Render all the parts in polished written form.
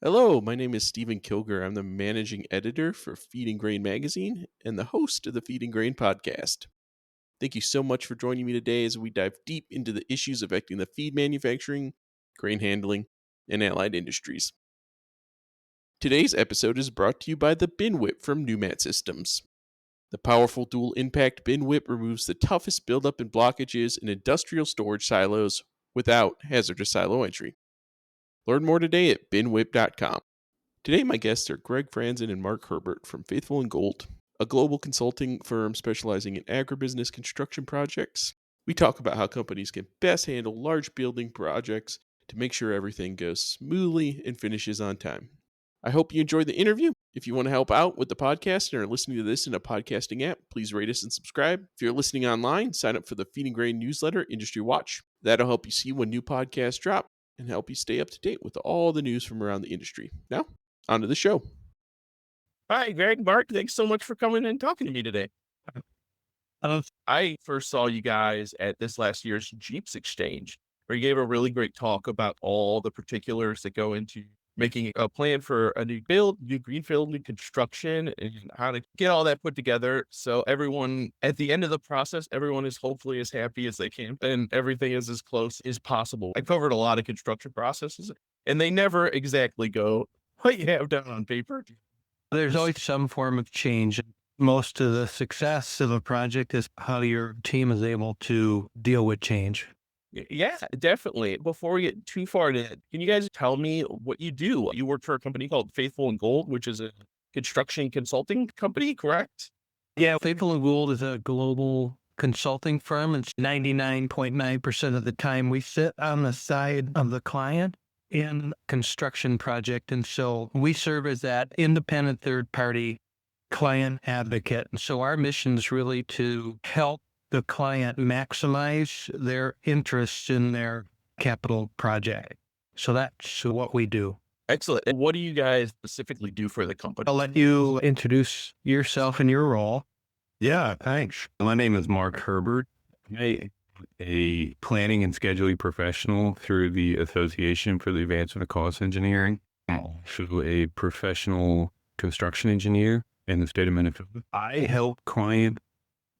Hello, my name is Stephen Kilger. I'm the managing editor for Feed and Grain magazine and the host of the Feed and Grain podcast. Thank you so much for joining me today as we dive deep into the issues affecting the feed manufacturing, grain handling, and allied industries. Today's episode is brought to you by the Bin Whip from Newmat Systems. The powerful dual impact Bin Whip removes the toughest buildup and blockages in industrial storage silos without hazardous silo entry. Learn more today at binwhip.com. Today, my guests are Greg Franzen and Mark Herbert from Faithful and Gold, a global consulting firm specializing in agribusiness construction projects. We talk about how companies can best handle large building projects to make sure everything goes smoothly and finishes on time. I hope you enjoyed the interview. If you want to help out with the podcast and are listening to this in a podcasting app, please rate us and subscribe. If you're listening online, sign up for the Feed and Grain newsletter, Industry Watch. That'll help you see when new podcasts drop and help you stay up to date with all the news from around the industry. Now, on to the show. Hi, Greg, Mark. Thanks so much for coming and talking to me today. I first saw you guys at this last year's Jeeps Exchange, where you gave a really great talk about all the particulars that go into making a plan for a new build, new greenfield, new construction, and how to get all that put together. So everyone at the end of the process, everyone is hopefully as happy as they can and everything is as close as possible. I covered a lot of construction processes and they never exactly go what you have down on paper. There's always some form of change. Most of the success of a project is how your team is able to deal with change. Yeah, definitely. Before we get too far into it, can you guys tell me what you do? You work for a company called Faithful and Gold, which is a construction consulting company, correct? Yeah, Faithful and Gould is a global consulting firm. It's 99.9% of the time we sit on the side of the client in construction project. And so we serve as that independent third party client advocate. And so our mission is really to help the client maximize their interest in their capital project. So that's what we do. Excellent. And what do you guys specifically do for the company? I'll let you introduce yourself and your role. Yeah, thanks. My name is Mark Herbert. I'm a planning and scheduling professional through the Association for the Advancement of Cost Engineering. I'm also a professional construction engineer in the state of Minnesota. I help clients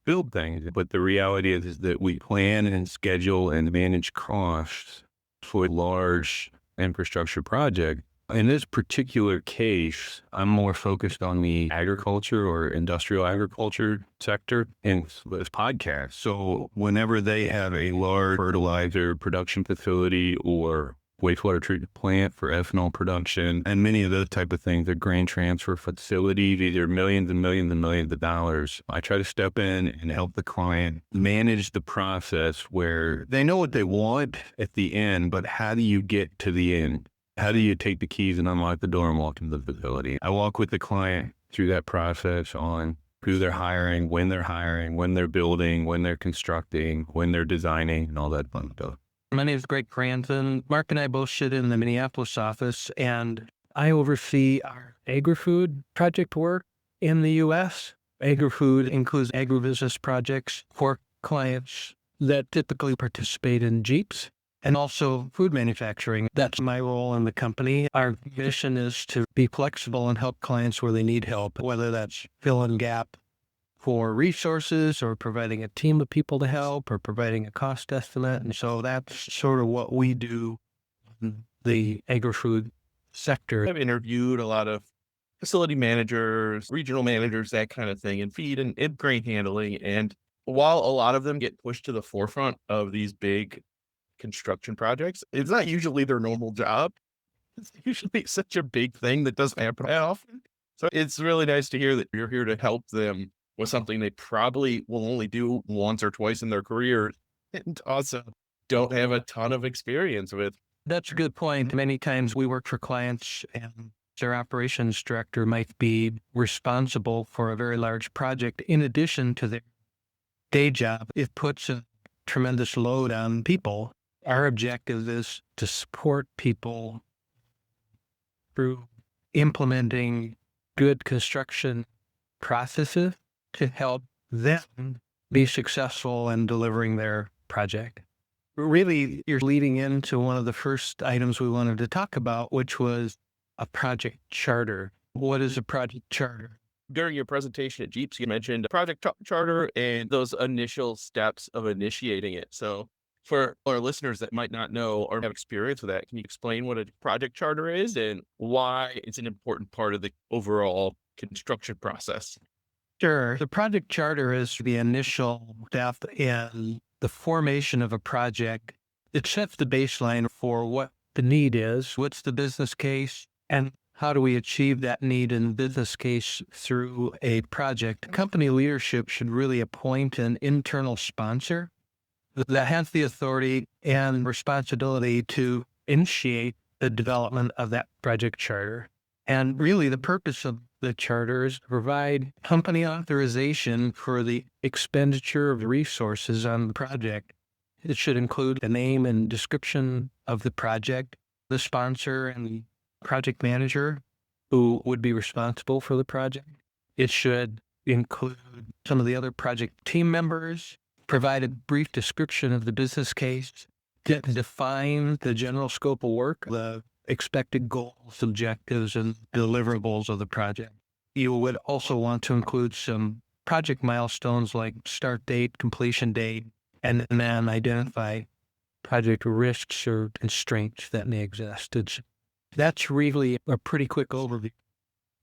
build things, but the reality is that we plan and schedule and manage costs for large infrastructure projects. In this particular case, I'm more focused on the agriculture or industrial agriculture sector in this podcast. So whenever they have a large fertilizer production facility or wastewater treatment plant for ethanol production and many of those type of things, a grain transfer facility, these are millions and millions and millions of dollars. I try to step in and help the client manage the process where they know what they want at the end, but how do you get to the end? How do you take the keys and unlock the door and walk into the facility? I walk with the client through that process on who they're hiring, when they're building, when they're constructing, when they're designing, and all that fun stuff. My name is Greg Franzen. Mark and I both sit in the Minneapolis office, and I oversee our agri-food project work in the U.S. Agri-food includes agribusiness projects for clients that typically participate in Jeeps and also food manufacturing. That's my role in the company. Our mission is to be flexible and help clients where they need help, whether that's fill in gap for resources or providing a team of people to help or providing a cost estimate. And so that's sort of what we do in the agri-food sector. I've interviewed a lot of facility managers, regional managers, that kind of thing, and feed and grain handling. And while a lot of them get pushed to the forefront of these big construction projects, it's not usually their normal job. It's usually such a big thing that doesn't happen that often. So it's really nice to hear that you're here to help them with something they probably will only do once or twice in their career and also don't have a ton of experience with. That's a good point. Many times we work for clients and their operations director might be responsible for a very large project in addition to their day job. It puts a tremendous load on people. Our objective is to support people through implementing good construction processes to help them be successful in delivering their project. Really, you're leading into one of the first items we wanted to talk about, which was a project charter. What is a project charter? During your presentation at Jeeps, you mentioned project charter and those initial steps of initiating it. So for our listeners that might not know or have experience with that, can you explain what a project charter is and why it's an important part of the overall construction process? Sure. The project charter is the initial step in the formation of a project. It sets the baseline for what the need is, what's the business case, and how do we achieve that need and business case through a project. Company leadership should really appoint an internal sponsor that has the authority and responsibility to initiate the development of that project charter. And really the purpose of the charter is to provide company authorization for the expenditure of resources on the project. It should include the name and description of the project, the sponsor and the project manager who would be responsible for the project. It should include some of the other project team members, provide a brief description of the business case, define the general scope of work, the expected goals, objectives, and deliverables of the project. You would also want to include some project milestones like start date, completion date, and then identify project risks or constraints that may exist. That's really a pretty quick overview.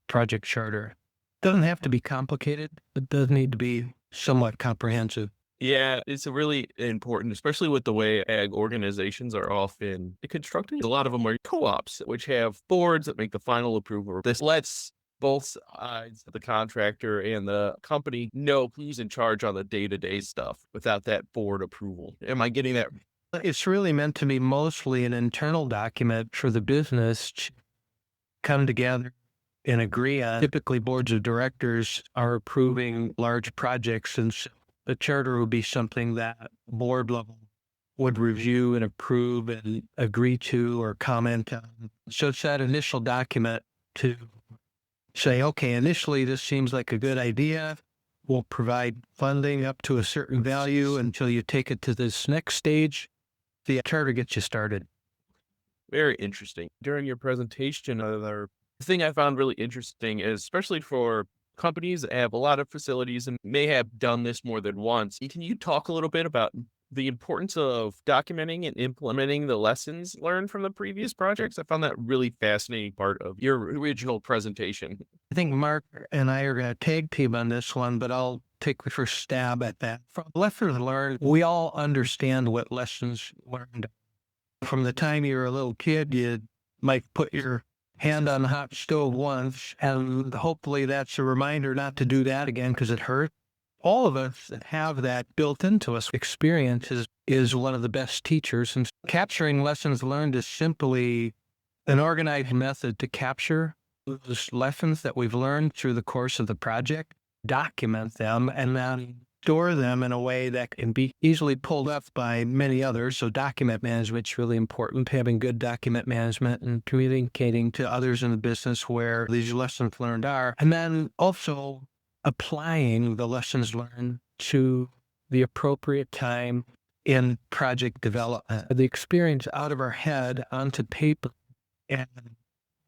Project charter doesn't have to be complicated. It does need to be somewhat comprehensive. Yeah, it's a really important, especially with the way ag organizations are often constructed. A lot of them are co-ops, which have boards that make the final approval. This lets both sides, the contractor and the company, know who's in charge on the day-to-day stuff without that board approval. Am I getting that? It's really meant to be mostly an internal document for the business to come together and agree on. Typically, boards of directors are approving large projects, and so the charter would be something that board level would review and approve and agree to or comment on. So it's that initial document to say, okay, initially this seems like a good idea. We'll provide funding up to a certain value until you take it to this next stage. The charter gets you started. Very interesting. During your presentation, another thing I found really interesting is, especially for companies that have a lot of facilities and may have done this more than once, can you talk a little bit about the importance of documenting and implementing the lessons learned from the previous projects? I found that really fascinating part of your original presentation. I think Mark and I are going to tag team on this one, but I'll take the first stab at that. From lessons learned, we all understand what lessons learned. From the time you were a little kid, you might put your hand on the hot stove once, and hopefully that's a reminder not to do that again because it hurt. All of us that have that built into us, experience is one of the best teachers. And capturing lessons learned is simply an organized method to capture those lessons that we've learned through the course of the project, document them, and then store them in a way that can be easily pulled up by many others. So document management is really important, having good document management and communicating to others in the business where these lessons learned are. And then also applying the lessons learned to the appropriate time in project development. The experience out of our head onto paper and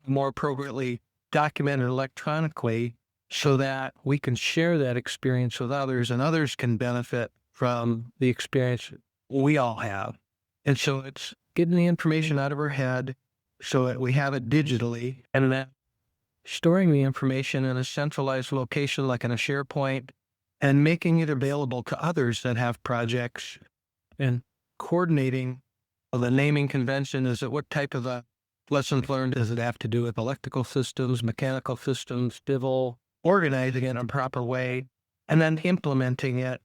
more appropriately documented electronically so that we can share that experience with others and others can benefit from the experience we all have. And so it's getting the information out of our head so that we have it digitally and then storing the information in a centralized location like in a SharePoint and making it available to others that have projects and coordinating the naming convention. Is it what type of a lessons learned? Does it have to do with electrical systems, mechanical systems, civil? Organizing it in a proper way and then implementing it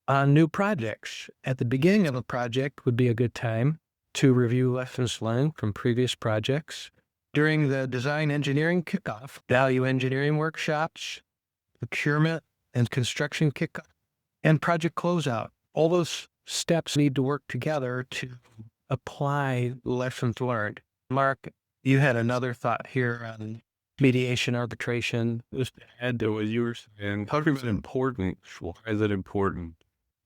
on new projects. At the beginning of a project would be a good time to review lessons learned from previous projects. During the design engineering kickoff, value engineering workshops, procurement and construction kickoff, and project closeout. All those steps need to work together to apply lessons learned. Mark, you had another thought here on mediation, arbitration. Just to add to what you were saying, talking about important. Why is it important?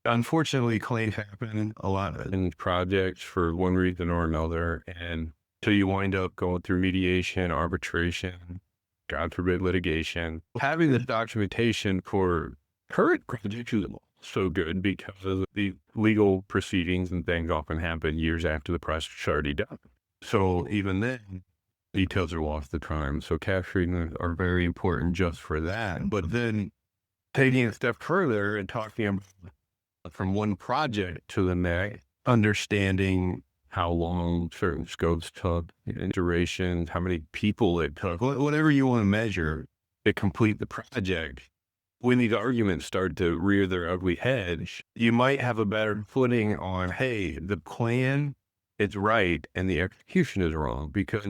Unfortunately, claims happen a lot in projects for one reason or another, and So you wind up going through mediation, arbitration, God forbid litigation. Having the documentation for current projects is so good because the legal proceedings and things often happen years after the project's already done. So even then, details are lost at times. So capturing them are very important just for that. But then taking a step further and talking about from one project to the next, understanding how long certain scopes took, durations, how many people it took, whatever you want to measure to complete the project. When these arguments start to rear their ugly head, you might have a better footing on, hey, the plan is right and the execution is wrong. Because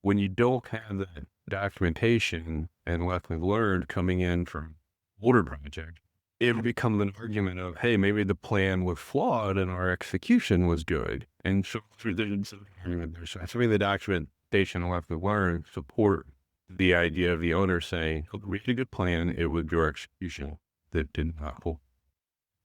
when you don't have that documentation and lessons learned coming in from older projects, it becomes an argument of, hey, maybe the plan was flawed and our execution was good. And so there's an argument there. So having the documentation and lessons learned support the idea of the owner saying, oh, we had a good plan, it was your execution that didn't happen.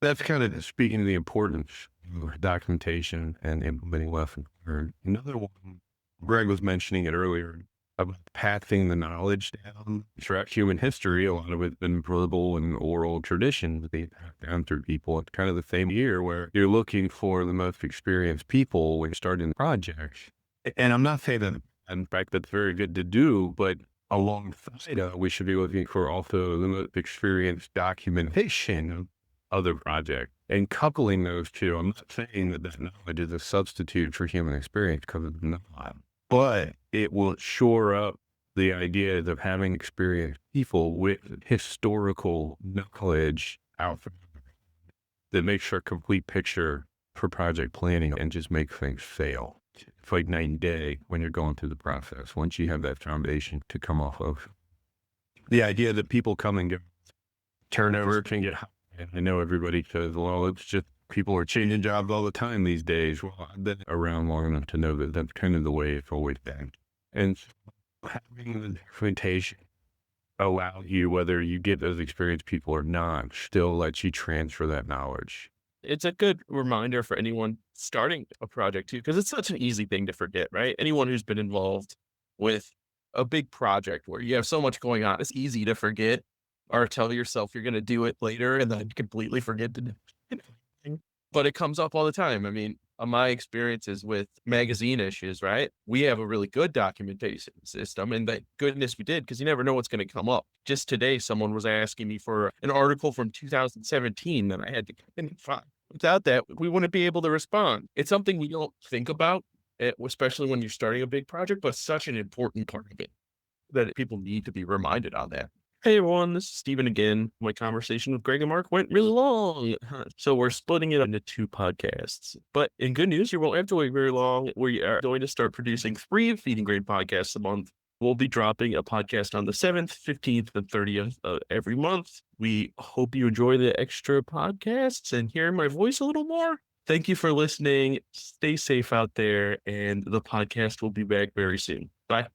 That's kind of speaking to the importance of documentation and implementing lessons learned. Another one, Greg was mentioning it earlier, about passing the knowledge down throughout human history. A lot of it's been verbal and oral traditions they pass down through people. It's kind of the same here where you're looking for the most experienced people when you're starting projects. And I'm not saying that, in fact, that's very good to do, but alongside we should be looking for also the most experienced documentation of other projects and coupling those two. I'm not saying that that knowledge is a substitute for human experience, because it's not. But it will shore up the idea of having experienced people with historical knowledge out there that makes a complete picture for project planning and just make things fail. It's like night and day when you're going through the process. Once you have that foundation to come off of, the idea that people come and go, turnover can get high. And I know everybody says, well, it's just people are changing jobs all the time these days. Well, I've been around long enough to know that that's kind of the way it's always been. And so having the documentation allow you, whether you get those experienced people or not, still lets you transfer that knowledge. It's a good reminder for anyone starting a project too, because it's such an easy thing to forget, right? Anyone who's been involved with a big project where you have so much going on, it's easy to forget or tell yourself you're going to do it later and then completely forget to do it. But it comes up all the time. I mean, my experiences with magazine issues, right? We have a really good documentation system, and thank goodness we did, because you never know what's going to come up. Just today, someone was asking me for an article from 2017 that I had to find. Without that, we wouldn't be able to respond. It's something we don't think about, especially when you're starting a big project, but such an important part of it that people need to be reminded on that. Hey everyone, this is Steven again. My conversation with Greg and Mark went really long, so we're splitting it into 2 podcasts. But in good news, you won't have to wait very long. We are going to start producing 3 Feeding Grain podcasts a month. We'll be dropping a podcast on the 7th, 15th, and 30th of every month. We hope you enjoy the extra podcasts and hear my voice a little more. Thank you for listening. Stay safe out there, and the podcast will be back very soon. Bye.